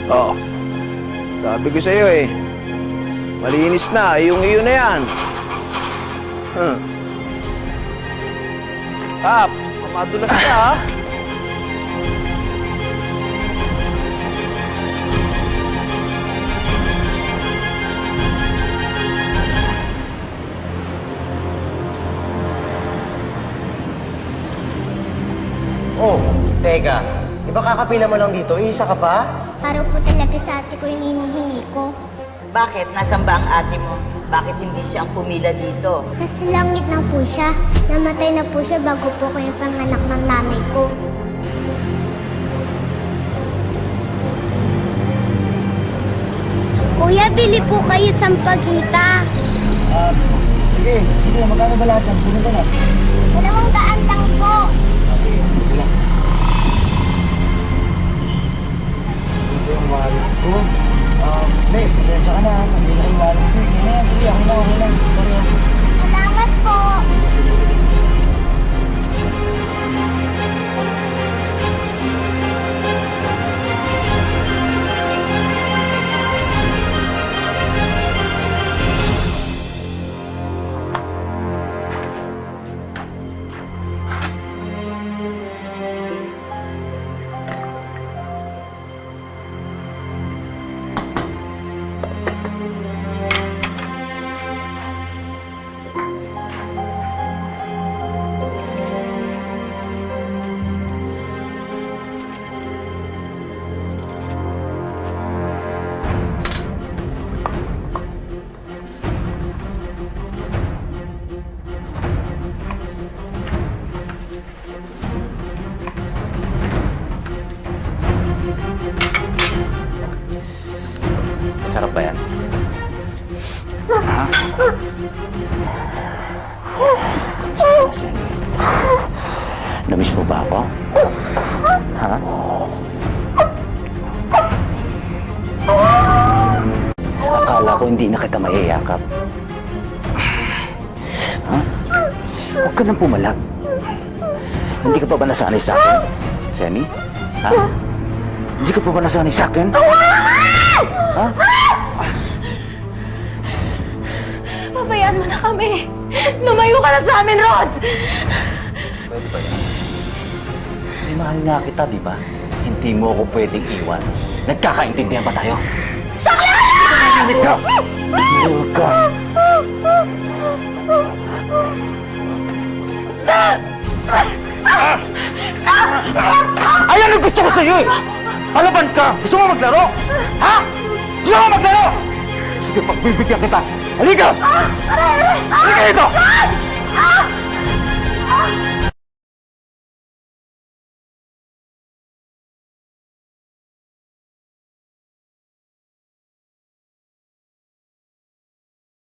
Oh, sabi ko sa'yo eh. Malinis na, iyong-iyo na yan. Kap, madulas ka ha. Oh, teka. Di ba kakapila mo lang dito? Isa ka pa? Para po talaga sa ate ko yung hinihingi ko. Bakit? Nasaan ba ang ate mo? Bakit hindi siya ang pumila dito? Nasa langit na po siya. Namatay na po siya bago po ko yung panganak ng nanay ko. Kuya, bili po kayo sampagita. Sige. Magkano ba lahat yan? Puno ka na. 200 lang po. Ito yung wallet ko. Babe, pasensya ka na. Hindi na yung wallet ko. Sige na, sige. Ako na. Sorry. Salamat po. Sarap ba yan? Ha? Kamusta ka, Senny? Namiss mo ba ako? Ha? Akala ko hindi na kita maiyakap. Ha? Huwag ka nang pumalag. Hindi ka pa ba nasanay sa akin, Senny? Ha? Hindi ka pa ba nasanay sa akin? Ha? Pabayaan mo na kami. Lumayo ka na sa amin, Rod! Pwede ba yan? May mahal nga kita, di ba? Hindi mo ako pwedeng iwan. Nagkakaintindihan ba tayo? Sakla! Narinig ka! Narinig ka! Ayan ang gusto ko sa'yo eh! Palaban ka! Gusto mo maglaro? Ha? Gusto mo maglaro? Sige, pagbibigyan kita! Halika! Halika dito!